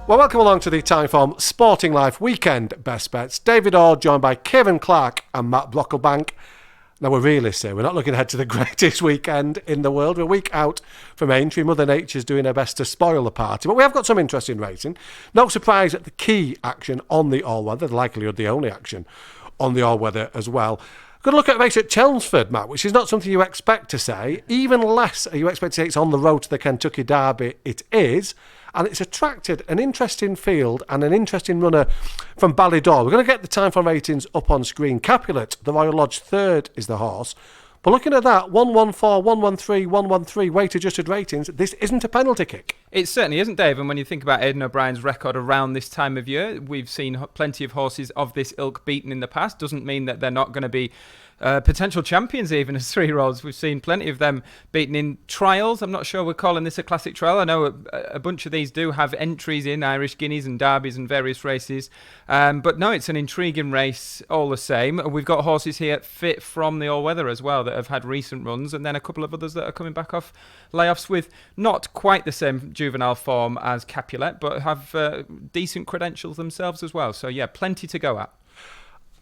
Well, welcome along to the Timeform Sporting Life Weekend Best Bets. David Ord, joined by Kieran Clark and Matt Brocklebank. Now, we're realists here. We're not looking ahead to the greatest weekend in the world. We're a week out from Aintree. Mother Nature's doing her best to spoil the party. But we have got some interesting racing. No surprise at the key action on the all-weather, the likelihood the only action on the all-weather as well. Good look at a race at Chelmsford, Matt, which is not something you expect to say. Even less are you expect to say it's on the road to the Kentucky Derby. It is. And it's attracted an interesting field and an interesting runner from Ballydor. We're going to get the time for ratings up on screen. Capulet, the Royal Lodge third, is the horse. But looking at that, 114, 113, 113 weight-adjusted ratings, this isn't a penalty kick. It certainly isn't, Dave. And when you think about Aidan O'Brien's record around this time of year, we've seen plenty of horses of this ilk beaten in the past. Doesn't mean that they're not going to be potential champions even as 3-year-olds. We've seen plenty of them beaten in trials. I'm not sure we're calling this a classic trial. I know a bunch of these do have entries in Irish Guineas and Derbies and various races. But no, it's an intriguing race all the same. We've got horses here fit from the all-weather as well that have had recent runs, and then a couple of others that are coming back off layoffs with not quite the same juvenile form as Capulet, but have decent credentials themselves as well. So yeah, plenty to go at.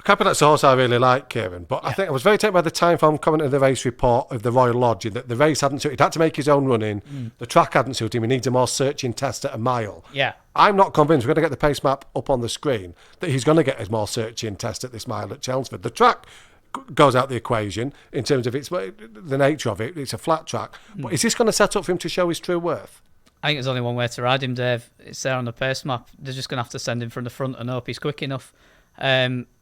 Capulet's a horse I really like, Kieran, but I think I was very taken by the Timeform comment of the race report of the Royal Lodge that the race hadn't suited. He'd had to make his own run in. The track hadn't suited him. He needs a more searching test at a mile. Yeah. I'm not convinced, we're going to get the pace map up on the screen, that he's going to get a more searching test at this mile at Chelmsford. The track goes out the equation in terms of the nature of it. It's a flat track. But is this going to set up for him to show his true worth? I think there's only one way to ride him, Dave. It's there on the pace map. They're just going to have to send him from the front and hope he's quick enough.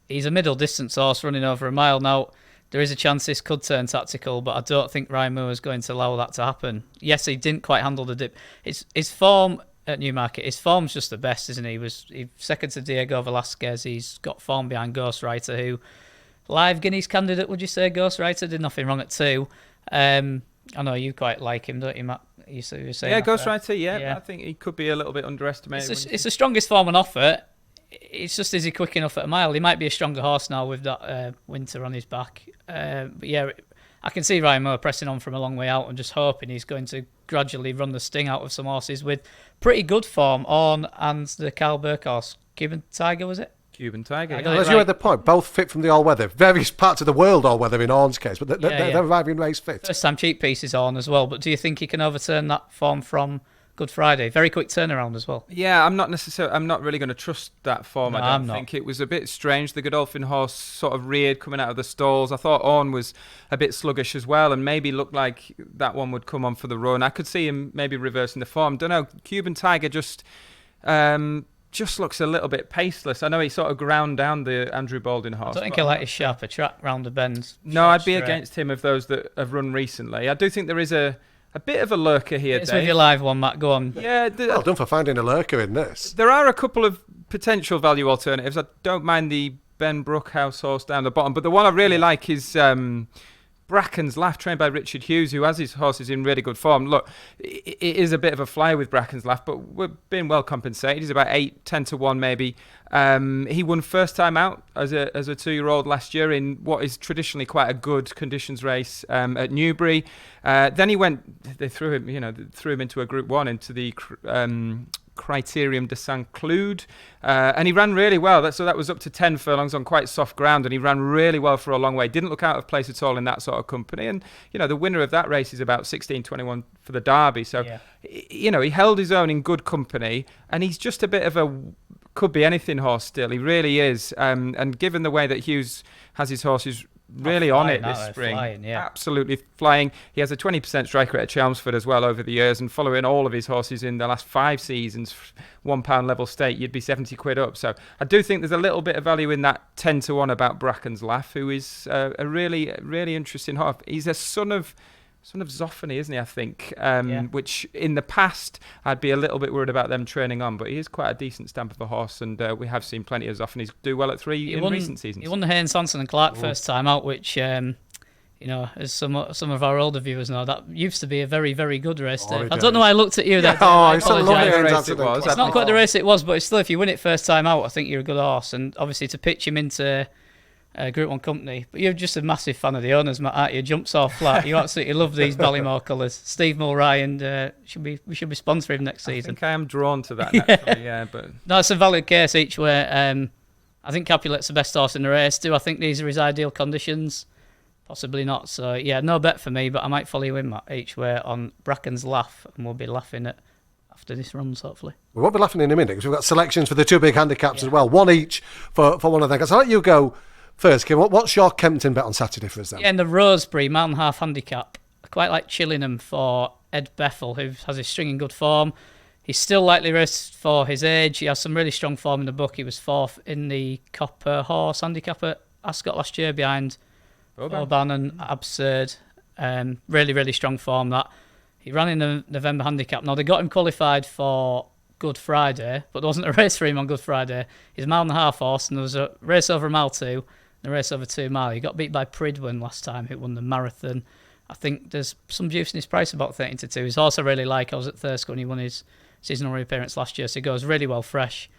He's a middle distance horse running over a mile. Now, there is a chance this could turn tactical, but I don't think Ryan Moore is going to allow that to happen. Yes, he didn't quite handle the dip. His form at Newmarket, his form's just the best, isn't he? He was second to Diego Velasquez. He's got form behind Ghostwriter, who live Guineas candidate, would you say? Ghostwriter did nothing wrong at 2. I know you quite like him, don't you, Matt? You were saying Ghostwriter, yeah. I think he could be a little bit underestimated. It's the strongest form on offer. It's just, is he quick enough at a mile? He might be a stronger horse now with that winter on his back. But yeah, I can see Ryan Moore pressing on from a long way out and just hoping he's going to gradually run the sting out of some horses with pretty good form on, and the Carl Burke horse, Cuban Tiger, was it? Cuban Tiger. As you had the point, both fit from the all-weather. Various parts of the world all-weather in Orn's case, but they're arriving race fit. First time cheap pieces on as well, but do you think he can overturn that form from Good Friday? Very quick turnaround as well. Yeah, I'm not really going to trust that form. No, I don't think. It was a bit strange. The Godolphin horse sort of reared coming out of the stalls. I thought Orn was a bit sluggish as well, and maybe looked like that one would come on for the run. I could see him maybe reversing the form. Don't know. Cuban Tiger just looks a little bit paceless. I know he sort of ground down the Andrew Baldwin horse. I don't think I like his sharper track round the bends. No, I'd be against him of those that have run recently. I do think there is a bit of a lurker here, It's Dave. with your live one, Matt. Go on. Yeah. Well done for finding a lurker in this. There are a couple of potential value alternatives. I don't mind the Ben Brookhouse horse down the bottom, but the one I really like is Bracken's Laugh, trained by Richard Hughes, who has his horses in really good form. Look, it is a bit of a flyer with Bracken's Laugh, but we're being well compensated. He's about 10 to 1 maybe. He won first time out as a 2-year-old last year in what is traditionally quite a good conditions race at Newbury. Then they threw him into a Group 1, into the Criterium de Saint Cloud, and he ran really well. So that was up to 10 furlongs on quite soft ground, and he ran really well for a long way. Didn't look out of place at all in that sort of company. And the winner of that race is about 16.21 for the Derby. So he held his own in good company, and he's just a bit of a could be anything horse still. He really is. And given the way that Hughes has his horses really on it this spring. Absolutely flying. He has a 20% strike rate at Chelmsford as well over the years, and following all of his horses in the last 5 seasons, £1 level stake, you'd be 70 quid up. So I do think there's a little bit of value in that 10 to 1 about Bracken's Laugh, who is a really, really interesting horse. He's a son of Zoffany, isn't he, I think? Which in the past, I'd be a little bit worried about them training on, but he is quite a decent stamp of a horse, and we have seen plenty of Zoffany's do well at 3 in recent seasons. He won the Haynes, Hanson and Clark first time out, which, as some of our older viewers know, that used to be a very, very good race, Dave. I don't know why I looked at you there. It's a lovely race it was. It's not quite the race it was, but it's still, if you win it first time out, I think you're a good horse, and obviously to pitch him into Group 1 company. But you're just a massive fan of the owners, Matt, aren't you? Jumps off flat. You absolutely love these Ballymore colours. Steve Mulray, and we should be sponsoring him next season. I think I am drawn to that naturally, yeah. But no, it's a valid case each way. I think Capulet's the best horse in the race. Do I think these are his ideal conditions? Possibly not. So, yeah, no bet for me, but I might follow you in, Matt, each way on Bracken's Laugh, and we'll be laughing at after this runs, hopefully. We won't be laughing in a minute because we've got selections for the two big handicaps as well. One each for one of them. So I'll let you go first, Kim. What's your Kempton bet on Saturday for us then? Yeah, in the Rosebery mile and a half handicap, I quite like Chillingham for Ed Bethel, who has his string in good form. He's still lightly raced for his age. He has some really strong form in the book. He was 4th in the Copper Horse handicap at Ascot last year behind Boban and Absurd. Really, really strong form that. He ran in the November handicap. Now, they got him qualified for Good Friday, but there wasn't a race for him on Good Friday. He's a mile and a half horse, and there was a race over a mile 2 and a race over 2 mile. He got beat by Pridwen last time, who won the marathon. I think there's some juice in his price, about 13-2. His horse I really like. I was at Thirsk when he won his seasonal reappearance last year, so he goes really well fresh.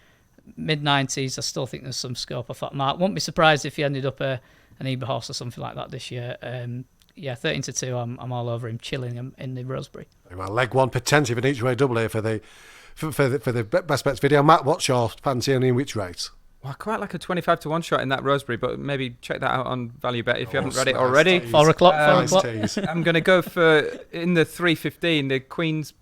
Mid-90s, I still think there's some scope off that mark. Wouldn't be surprised if he ended up an Eber horse or something like that this year. 13-2, I'm all over him, chilling him in the Rosebery. Well, leg one potentially for an each way double here for the best bets video. Matt, what's your fancy and in which race? Well, I quite like a 25-1 shot in that Rosebery, but maybe check that out on Value Bet if you haven't read it already. 4 o'clock. I'm going to go for, in the 3:15, the Queen's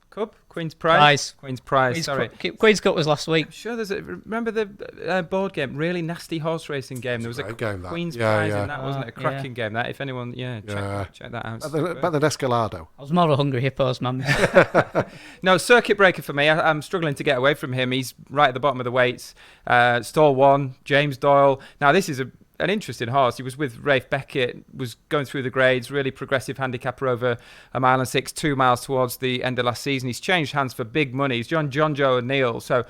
Cup? Queen's Prize? Queen's Prize, sorry. Queen's Cup was last week. I'm sure remember the board game? Really nasty horse racing game. There was a game, Queen's Prize in that, wasn't it? A cracking game, that. If anyone, check that out. Better than Escalado. I was more a Hungry Hippos, man. No, Circuit Breaker for me. I'm struggling to get away from him. He's right at the bottom of the weights. Stall 1, James Doyle. Now, this is an interesting horse. He was with Rafe Beckett, was going through the grades, really progressive handicapper over a mile and 6, 2 miles towards the end of last season. He's changed hands for big money. He's John Joe O'Neill. So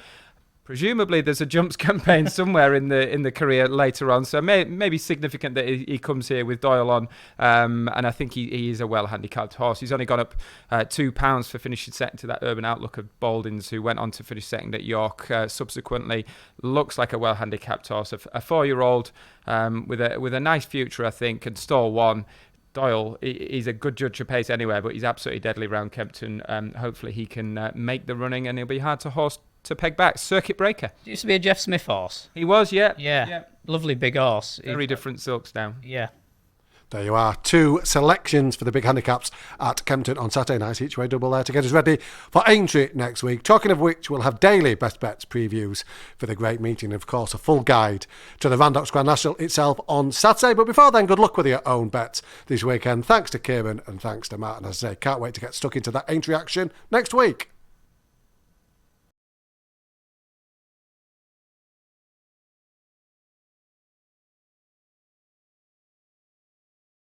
presumably there's a jumps campaign somewhere in the career later on. So maybe significant that he comes here with Doyle on. And I think he is a well-handicapped horse. He's only gone up £2 for finishing second to that Urban Outlook of Baldins, who went on to finish second at York subsequently. Looks like a well-handicapped horse. A 4-year-old with a nice future, I think, and Stall 1. Doyle, he's a good judge of pace anywhere, but he's absolutely deadly round Kempton. Hopefully he can make the running, and he'll be hard to peg back. Circuit Breaker. He used to be a Jeff Smith horse. He was, yeah. Yeah. Lovely big horse. Very different silks now. Yeah. There you are. 2 selections for the big handicaps at Kempton on Saturday. Nice each way double there to get us ready for Aintree next week. Talking of which, we'll have daily best bets previews for the great meeting. Of course, a full guide to the Randox Grand National itself on Saturday. But before then, good luck with your own bets this weekend. Thanks to Kieran and thanks to Matt. And as I say, can't wait to get stuck into that Aintree action next week.